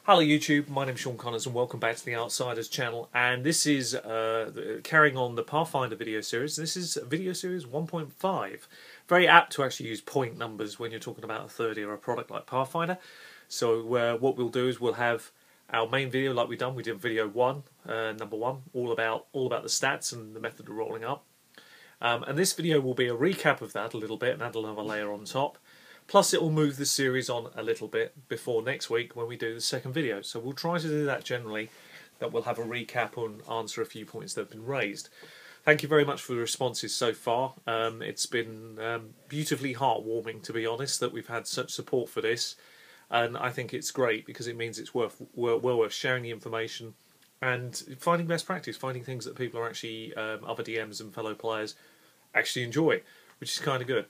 Hello YouTube, my name's Sean Connors and welcome back to the Outsiders channel, and this is carrying on the Pathfinder video series. This is video series 1.5. Very apt to actually use point numbers when you're talking about a 30 or a product like Pathfinder. So what we'll do is we'll have our main video like we've done. We did video 1, number 1, all about the stats and the method of rolling up. And this video will be a recap of that a little bit and add another layer on top. Plus it will move the series on a little bit before next week when we do the second video. So we'll try to do that generally, that we'll have a recap and answer a few points that have been raised. Thank you very much for the responses so far. It's been beautifully heartwarming, to be honest, that we've had such support for this. And I think it's great because it means it's well worth sharing the information and finding best practice, finding things that people are actually, other DMs and fellow players actually enjoy, which is kind of good.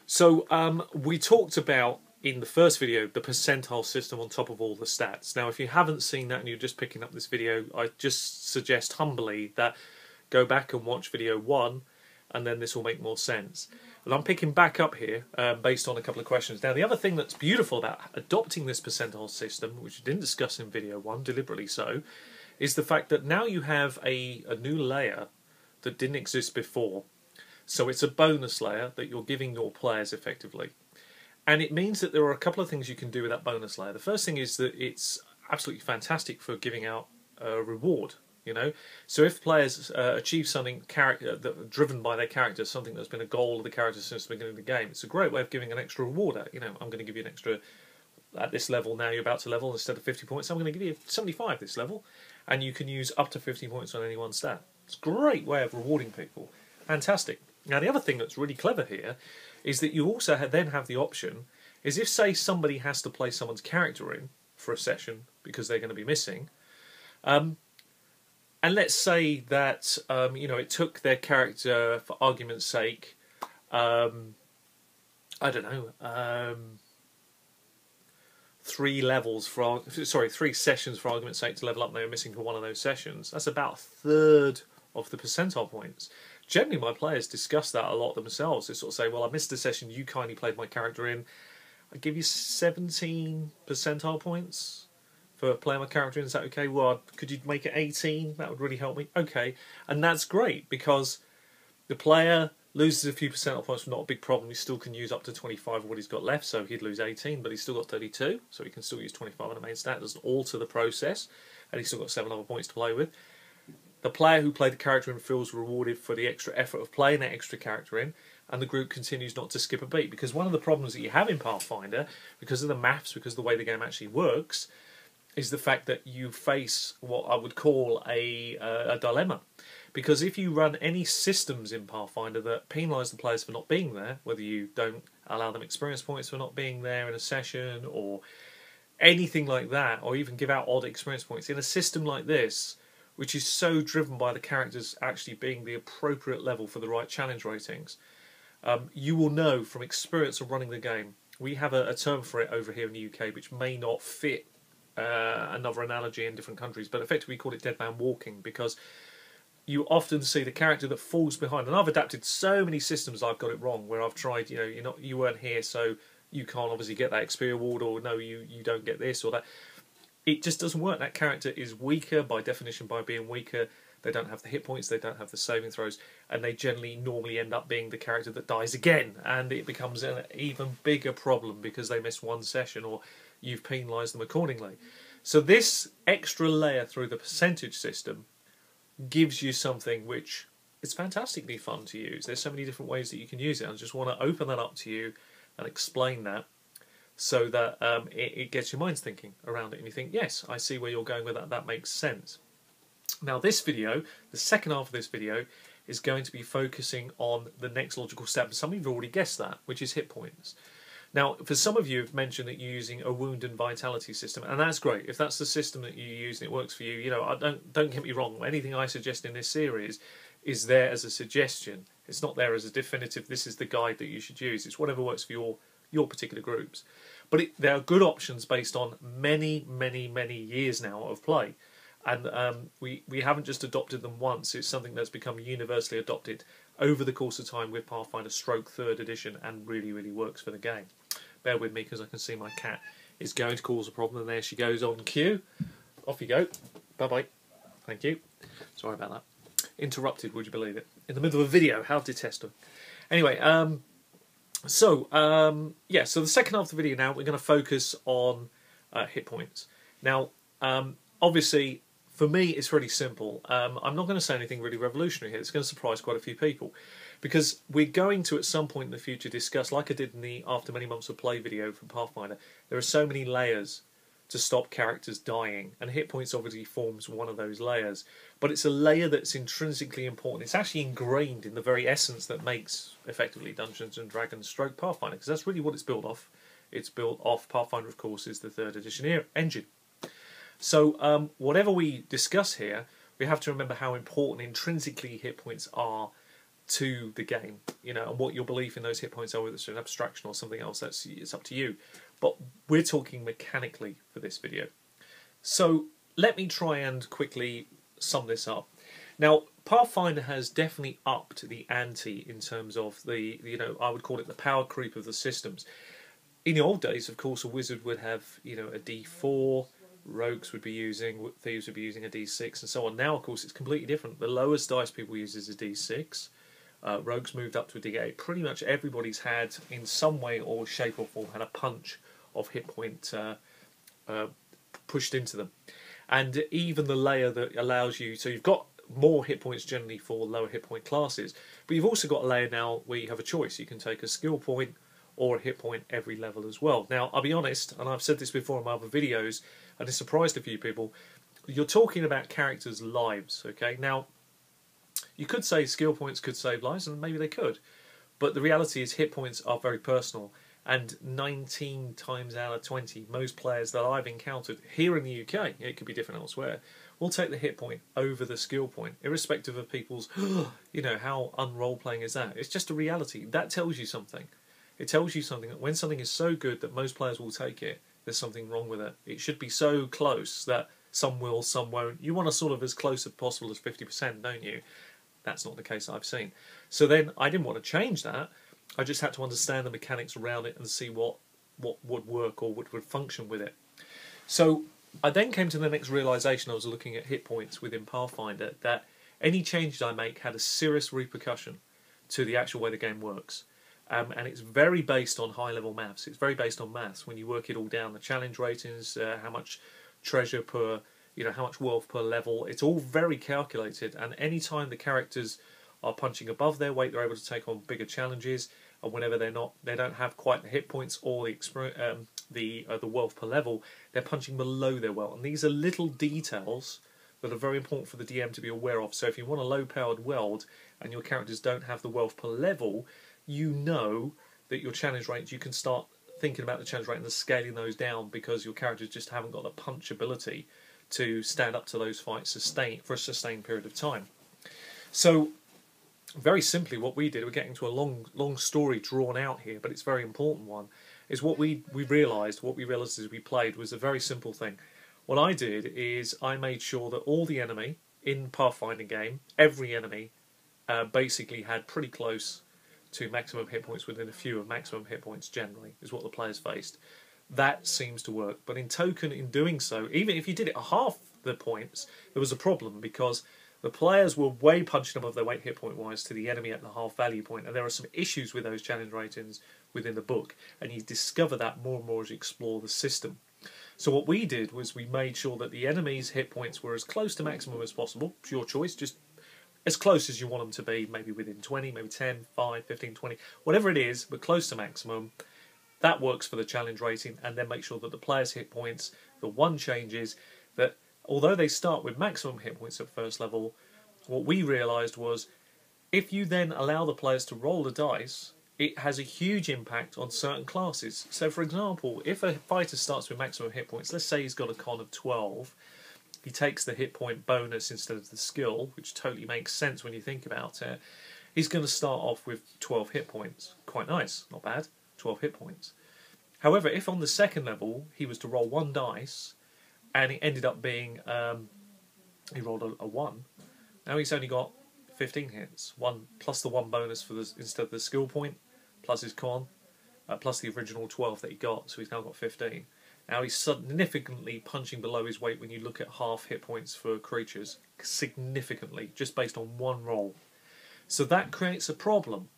So we talked about, in the first video, the percentile system on top of all the stats. Now if you haven't seen that and you're just picking up this video, I just suggest humbly that go back and watch video 1 and then this will make more sense. And I'm picking back up here based on a couple of questions. Now the other thing that's beautiful about adopting this percentile system, which we didn't discuss in video 1, deliberately so, is the fact that now you have a new layer that didn't exist before. So it's a bonus layer that you're giving your players effectively. And it means that there are a couple of things you can do with that bonus layer. The first thing is that it's absolutely fantastic for giving out a reward, you know. So if players achieve something driven by their character, something that's been a goal of the character since the beginning of the game, it's a great way of giving an extra reward out. You know, I'm going to give you an extra, at this level now you're about to level, instead of 50 points, I'm going to give you 75 this level. And you can use up to 50 points on any one stat. It's a great way of rewarding people. Fantastic. Now the other thing that's really clever here is that you also then have the option, is if say somebody has to play someone's character in for a session because they're going to be missing, and let's say that you know, it took their character, for argument's sake, I don't know, 3 sessions for argument's sake to level up, and they were missing for one of those sessions. That's about a third of the percentile points. Generally, my players discuss that a lot themselves. They sort of say, well, I missed a session, you kindly played my character in. I give you 17 percentile points for playing my character in. Is that okay? Well, could you make it 18? That would really help me. Okay. And that's great because the player loses a few percentile points, not a big problem. He still can use up to 25 of what he's got left, so he'd lose 18, but he's still got 32, so he can still use 25 on the main stat. It doesn't alter the process, and he's still got 7 other points to play with. The player who played the character in feels rewarded for the extra effort of playing that extra character in, and the group continues not to skip a beat. Because one of the problems that you have in Pathfinder, because of the maths, because of the way the game actually works, is the fact that you face what I would call a dilemma. Because if you run any systems in Pathfinder that penalise the players for not being there, whether you don't allow them experience points for not being there in a session, or anything like that, or even give out odd experience points, in a system like this, which is so driven by the characters actually being the appropriate level for the right challenge ratings, you will know from experience of running the game. We have a term for it over here in the UK which may not fit another analogy in different countries, but effectively we call it dead man walking, because you often see the character that falls behind. And I've adapted so many systems I've got it wrong, where I've tried, you know, you weren't here so you can't obviously get that experience award, or no, you don't get this or that. It just doesn't work. That character is weaker by definition. By being weaker, they don't have the hit points, they don't have the saving throws, and they generally normally end up being the character that dies again, and it becomes an even bigger problem because they missed one session or you've penalised them accordingly. So this extra layer through the percentage system gives you something which is fantastically fun to use. There's so many different ways that you can use it. I just want to open that up to you and explain that, so that it gets your minds thinking around it and you think, yes, I see where you're going with that, that makes sense. Now this video, the second half of this video, is going to be focusing on the next logical step, and some of you have already guessed that, which is hit points. Now for some of you have mentioned that you're using a wound and vitality system, and that's great. If that's the system that you use and it works for you, you know, don't get me wrong, anything I suggest in this series is there as a suggestion. It's not there as a definitive, this is the guide that you should use. It's whatever works for your particular groups. But there are good options based on many years now of play, and we haven't just adopted them once. It's something that's become universally adopted over the course of time with Pathfinder / 3rd edition, and really works for the game. Bear with me because I can see my cat is going to cause a problem. And there she goes on cue. Off you go. Bye-bye. Thank you. Sorry about that. Interrupted, would you believe it? In the middle of a video. How detestable. Anyway, so the second half of the video now, we're going to focus on hit points. Now, obviously, for me, it's really simple. I'm not going to say anything really revolutionary here. It's going to surprise quite a few people. Because we're going to, at some point in the future, discuss, like I did in the After Many Months of Play video from Pathfinder, there are so many layers to stop characters dying, and hit points obviously forms one of those layers. But it's a layer that's intrinsically important. It's actually ingrained in the very essence that makes, effectively, Dungeons & Dragons stroke Pathfinder, because that's really what it's built off. It's built off, Pathfinder, of course, is the 3rd edition engine. So whatever we discuss here, we have to remember how important intrinsically hit points are to the game, and what your belief in those hit points are, whether it's an abstraction or something else, it's up to you. But we're talking mechanically for this video. So let me try and quickly sum this up. Now, Pathfinder has definitely upped the ante in terms of the, I would call it the power creep of the systems. In the old days, of course, a wizard would have, a D4, rogues would be using, thieves would be using a D6, and so on. Now, of course, it's completely different. The lowest dice people use is a D6. Rogues moved up to a D8. Pretty much everybody's had, in some way or shape or form, had a punch of hit point pushed into them. And even the layer that allows you, so you've got more hit points generally for lower hit point classes, but you've also got a layer now where you have a choice. You can take a skill point or a hit point every level as well. Now, I'll be honest, and I've said this before in my other videos, and it surprised a few people, you're talking about characters' lives, okay? Now, you could say skill points could save lives, and maybe they could, but the reality is hit points are very personal, and 19 times out of 20, most players that I've encountered here in the UK, it could be different elsewhere, will take the hit point over the skill point, irrespective of people's, how un-role-playing is that? It's just a reality. That tells you something. It tells you something that when something is so good that most players will take it, there's something wrong with it. It should be so close that some will, some won't. You want to sort of as close as possible as 50%, don't you? That's not the case I've seen. So then I didn't want to change that. I just had to understand the mechanics around it and see what would work or what would function with it. So I then came to the next realisation. I was looking at hit points within Pathfinder, that any changes I make had a serious repercussion to the actual way the game works. And it's very based on high-level maths. It's very based on maths. When you work it all down, the challenge ratings, how much treasure per, how much wealth per level, it's all very calculated. And any time the characters are punching above their weight, they're able to take on bigger challenges. And whenever they're not, they don't have quite the hit points or the wealth per level, they're punching below their wealth. And these are little details that are very important for the DM to be aware of. So if you want a low-powered world and your characters don't have the wealth per level, you know that your challenge rates, you can start thinking about the challenge rate and scaling those down, because your characters just haven't got the punch ability to stand up to those fights for a sustained period of time. So very simply what we did, we're getting to a long story drawn out here, but it's a very important one, is what we realised as we played was a very simple thing. What I did is I made sure that all the enemy in Pathfinder game, every enemy basically had pretty close to maximum hit points, within a few of maximum hit points generally, is what the players faced. That seems to work. But in doing so, even if you did it at half the points, there was a problem, because the players were way punching above their weight hit point wise to the enemy at the half value point, and there are some issues with those challenge ratings within the book, and you discover that more and more as you explore the system. So what we did was we made sure that the enemy's hit points were as close to maximum as possible. It's your choice, just as close as you want them to be, maybe within 20, maybe 10, 5, 15, 20, whatever it is, but close to maximum. That works for the challenge rating, and then make sure that the players' hit points, the one change is that although they start with maximum hit points at first level, what we realised was if you then allow the players to roll the dice, it has a huge impact on certain classes. So for example, if a fighter starts with maximum hit points, let's say he's got a con of 12, he takes the hit point bonus instead of the skill, which totally makes sense when you think about it. He's going to start off with 12 hit points. Quite nice, not bad, 12 hit points. However, if on the second level he was to roll one dice, and it ended up being, he rolled a 1, now he's only got 15 hits. 1 plus the 1 bonus for instead of the skill point, plus his con, plus the original 12 that he got, so he's now got 15. Now he's significantly punching below his weight when you look at half hit points for creatures. Significantly, just based on one roll. So that creates a problem.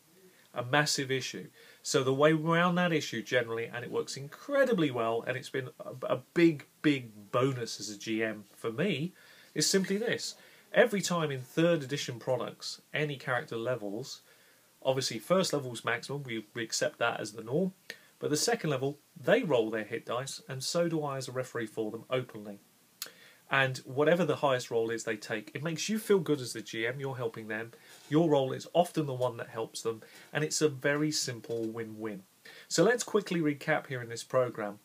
A massive issue. So the way around that issue generally, and it works incredibly well, and it's been a big bonus as a GM for me, is simply this. Every time in 3rd edition products, any character levels, obviously first level's maximum, we accept that as the norm, but the second level, they roll their hit dice, and so do I as a referee for them openly. And whatever the highest roll is they take, it makes you feel good as the GM, you're helping them. Your role is often the one that helps them, and it's a very simple win-win. So let's quickly recap here in this programme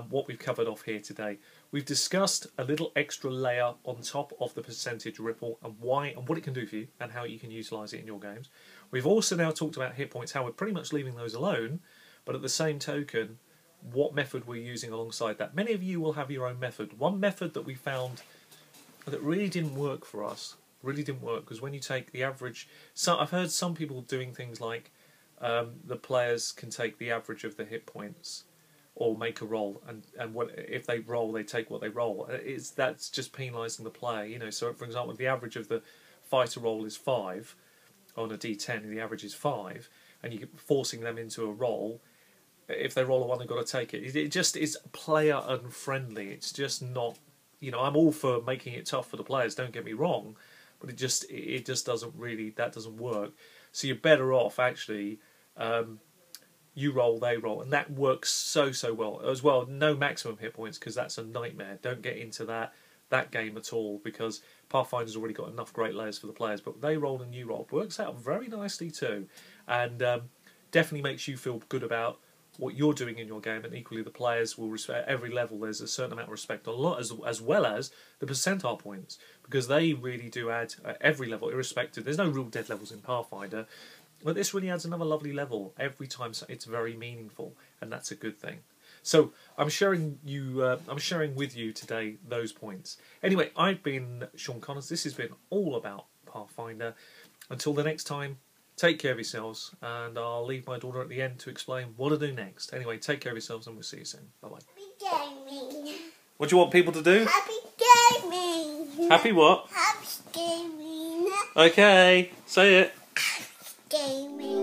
what we've covered off here today. We've discussed a little extra layer on top of the percentage ripple and why and what it can do for you and how you can utilise it in your games. We've also now talked about hit points, how we're pretty much leaving those alone, but at the same token, what method we're using alongside that. Many of you will have your own method. One method that we found that really didn't work for us, because when you take the average, so I've heard some people doing things like the players can take the average of the hit points or make a roll, and if they roll, they take what they roll. That's just penalising the player, you know. So, for example, if the average of the fighter roll is 5 on a d10, and the average is 5, and you're forcing them into a roll. If they roll a 1, they've got to take it. It just is player unfriendly. It's just not, you know. I'm all for making it tough for the players. Don't get me wrong, but it just doesn't really, that doesn't work. So you're better off actually. You roll, they roll, and that works so well. As well, no maximum hit points because that's a nightmare. Don't get into that game at all because Pathfinder's already got enough great layers for the players. But they roll and you roll works out very nicely too, and definitely makes you feel good about what you're doing in your game, and equally the players will respect. At every level there's a certain amount of respect, a lot as well as the percentile points, because they really do add at every level, irrespective. There's no real dead levels in Pathfinder, but this really adds another lovely level every time. So it's very meaningful, and that's a good thing. So I'm sharing with you today those points. Anyway, I've been Sean Connors. This has been all about Pathfinder. Until the next time, take care of yourselves, and I'll leave my daughter at the end to explain what to do next. Anyway, take care of yourselves, and we'll see you soon. Bye-bye. Happy gaming. What do you want people to do? Happy gaming. Happy what? Happy gaming. Okay, say it. Gaming.